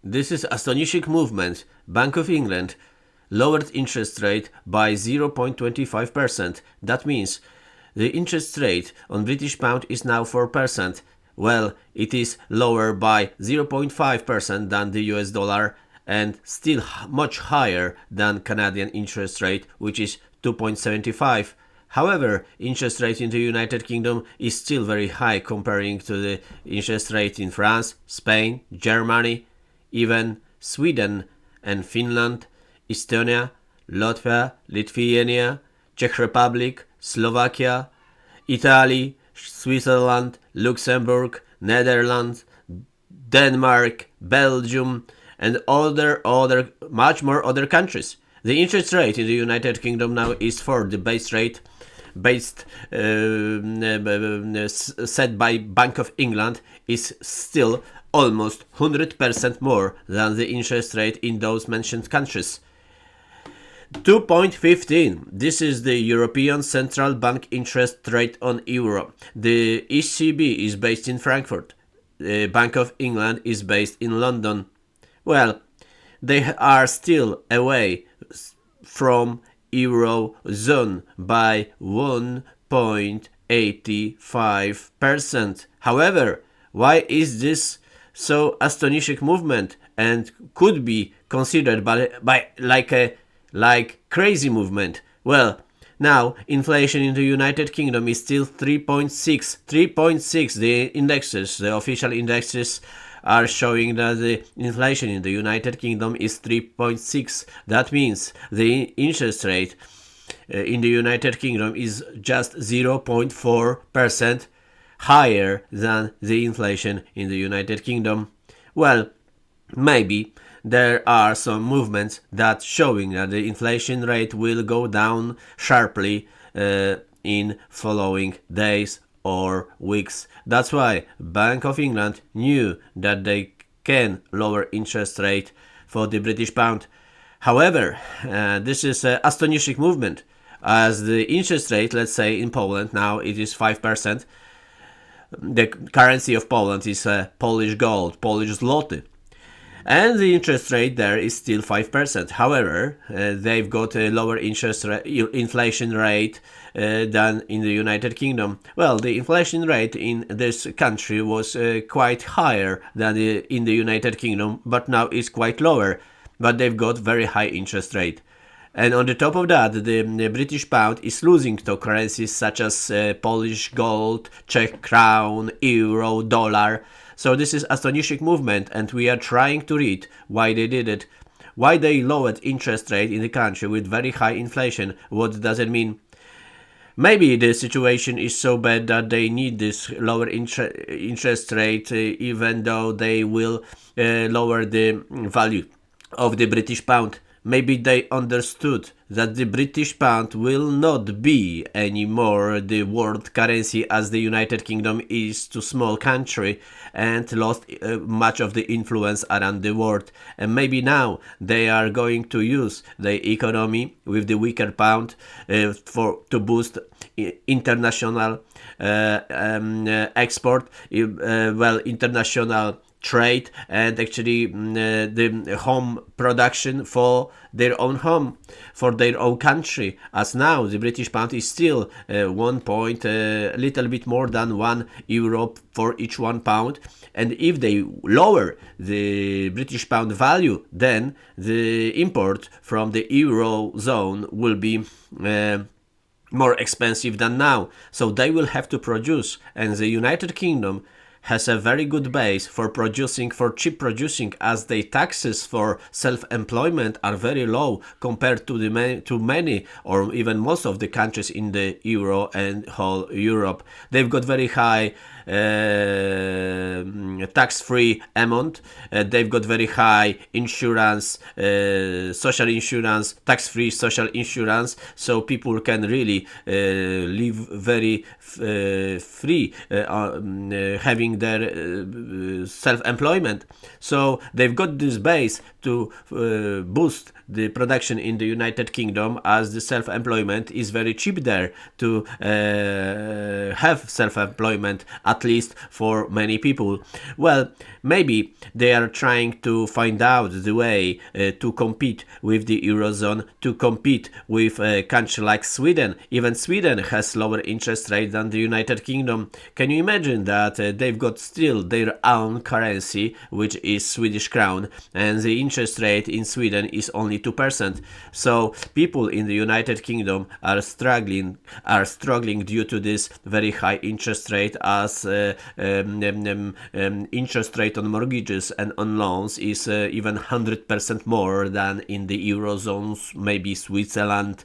This is astonishing movement. Bank of England lowered interest rate by 0.25%. That means the interest rate on British pound is now 4%. Well, it is lower by 0.5% than the US dollar and still much higher than Canadian interest rate, which is 2.75. However, interest rate in the United Kingdom is still very high comparing to the interest rate in France, Spain, Germany, even Sweden and Finland, Estonia, Latvia, Lithuania, Czech Republic, Slovakia, Italy, Switzerland, Luxembourg, Netherlands, Denmark, Belgium, and much more other countries. The interest rate in the United Kingdom now is for the base rate based set by Bank of England is still almost 100% more than the interest rate in those mentioned countries. 2.15. This is the European Central Bank interest rate on euro. The ECB is based in Frankfurt. The Bank of England is based in London. Well, they are still away from eurozone by 1.85%. However, why is this so astonishing movement and could be considered by like crazy movement? Well, now inflation in the United Kingdom is still 3.6. 3.6. The indexes, the official indexes are showing that the inflation in the United Kingdom is 3.6. That means the interest rate in the United Kingdom is just 0.4% higher than the inflation in the United Kingdom. Well, maybe there are some movements that showing that the inflation rate will go down sharply in following days or weeks. That's why Bank of England knew that they can lower interest rate for the British pound. However, this is an astonishing movement as the interest rate, let's say in Poland now it is 5%. The currency of Poland is Polish gold, Polish zloty. And the interest rate there is still 5%. However, they've got a lower inflation rate than in the United Kingdom. Well, the inflation rate in this country was quite higher than in the United Kingdom, but now is quite lower. But they've got very high interest rate. And on the top of that, the British pound is losing to currencies such as Polish gold, Czech crown, euro, dollar. So this is astonishing movement, and we are trying to read why they did it, why they lowered interest rate in the country with very high inflation. What does it mean? Maybe the situation is so bad that they need this lower interest rate, even though they will lower the value of the British pound. Maybe they understood that the British pound will not be anymore the world currency as the United Kingdom is too small country and lost much of the influence around the world. And maybe now they are going to use the economy with the weaker pound to boost international export, international trade, and actually the home production for their own home, for their own country. As now the British pound is still a little bit more than €1 for each £1, and if they lower the British pound value, then the import from the eurozone will be more expensive than now. So they will have to produce, and the United Kingdom has a very good base for cheap producing, as the taxes for self-employment are very low compared to many or even most of the countries in the euro and whole Europe. They've got very high tax-free amount. They've got very high insurance, social insurance, tax-free social insurance, so people can really live very free, having their self-employment. So they've got this base to boost the production in the United Kingdom, as the self-employment is very cheap there to have self-employment at at least for many people. Well, maybe they are trying to find out the way to compete with the Eurozone, to compete with a country like Sweden. Even Sweden has lower interest rate than the United Kingdom. Can you imagine that they've got still their own currency, which is Swedish crown, and the interest rate in Sweden is only 2%. So people in the United Kingdom are struggling due to this very high interest rate, as interest rate on mortgages and on loans is even 100% more than in the Eurozones, maybe Switzerland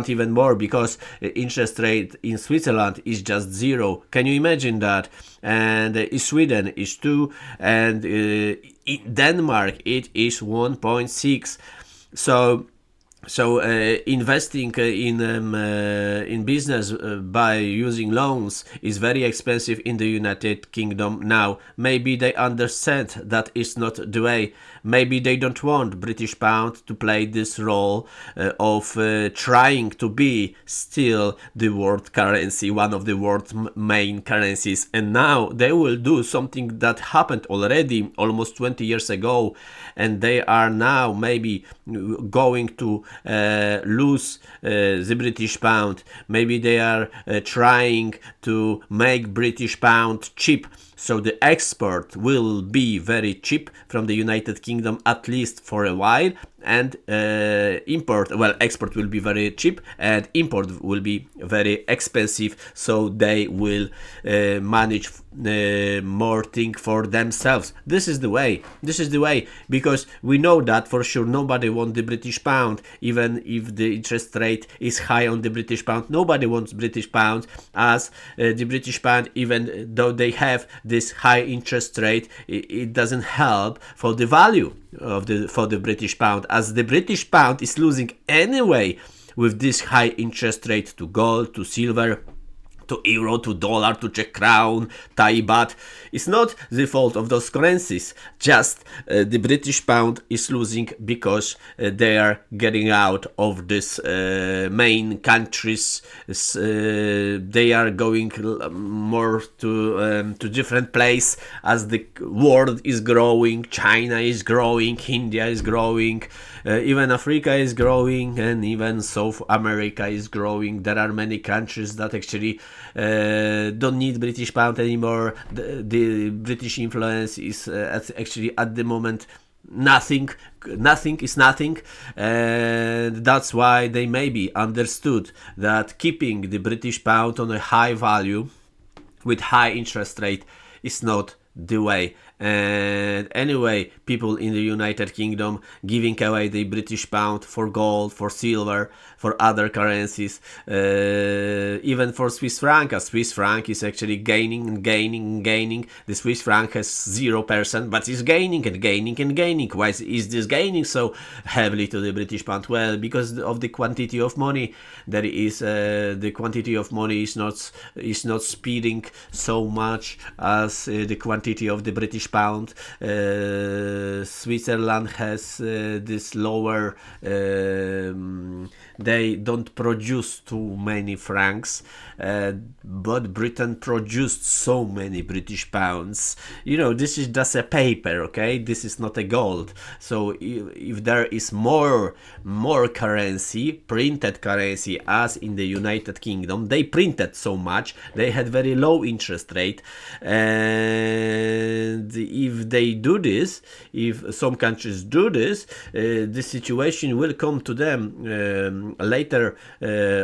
even more, because interest rate in Switzerland is just zero. Can you imagine that? And in Sweden is 2, and in Denmark it is 1.6. So investing in business by using loans is very expensive in the United Kingdom now. Maybe they understand that is not the way. Maybe they don't want British pound to play this role of trying to be still the world currency, one of the world's main currencies. And now they will do something that happened already almost 20 years ago, and they are now maybe going to lose the British pound. Maybe they are trying to make British pound cheap, so the export will be very cheap from the United Kingdom, at least for a while, and export will be very cheap and import will be very expensive, so they will manage more thing for themselves. This is the way, because we know that for sure nobody wants the British pound. Even if the interest rate is high on the British pound, nobody wants British pound, as the British pound, even though they have this high interest rate, it doesn't help for the value of the British pound, as the British pound is losing anyway with this high interest rate to gold, to silver, to euro, to dollar, to Czech crown, Thai baht. It's not the fault of those currencies, just the British pound is losing because they are getting out of this main countries. They are going more to different place as the world is growing. China is growing, India is growing, even Africa is growing, and even South America is growing. There are many countries that actually don't need British pound anymore. The British influence is actually at the moment nothing, and that's why they maybe understood that keeping the British pound on a high value with high interest rate is not the way. And anyway, people in the United Kingdom giving away the British pound for gold, for silver, for other currencies, even for Swiss franc, as Swiss franc is actually gaining and gaining and gaining. The Swiss franc has 0%, but it's gaining and gaining and gaining. Why is this gaining so heavily to the British pound? Well, because of the quantity of money. There is the quantity of money is not speeding so much as the quantity of the British pound. Switzerland has this lower, they don't produce too many francs, but Britain produced so many British pounds. This is just a paper, okay? This is not a gold. So if there is more currency, printed currency, as in the United Kingdom, they printed so much, they had very low interest rate, and if they do this, if some countries do this, the situation will come to them later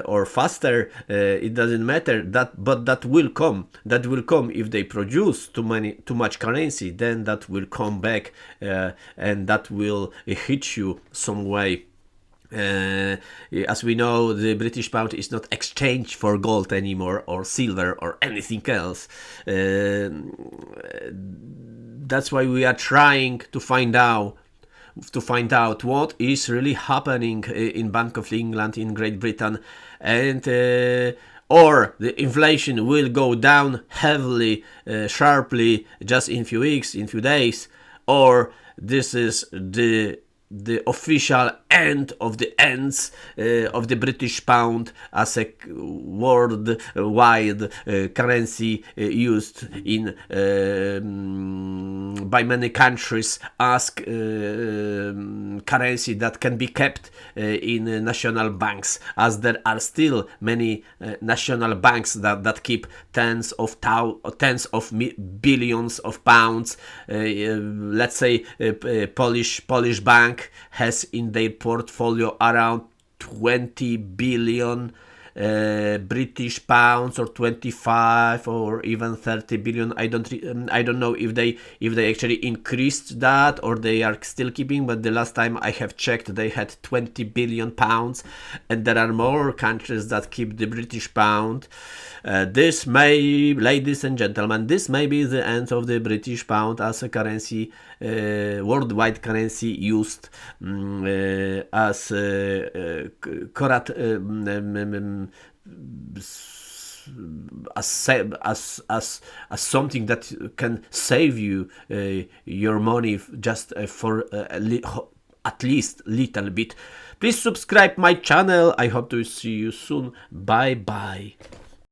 or faster. It doesn't matter, but that will come if they produce too much currency. Then that will come back, and that will hit you some way. As we know, the British pound is not exchanged for gold anymore, or silver, or anything else. That's why we are trying to find out what is really happening in Bank of England in Great Britain, and or the inflation will go down heavily, sharply, just in few weeks, in few days, or this is the the official end of the ends of the British pound as a worldwide currency used in by many countries as currency that can be kept in national banks, as there are still many national banks that keep tens of billions of pounds. Let's say Polish bank has in their portfolio around 20 billion British pounds, or 25 or even 30 billion. I don't know if they actually increased that or they are still keeping, but the last time I have checked they had 20 billion pounds, and there are more countries that keep the British pound. This may, ladies and gentlemen, this may be the end of the British pound as a currency, worldwide currency used as something that can save you your money just for at least little bit. Please subscribe my channel. I hope to see you soon. Bye bye.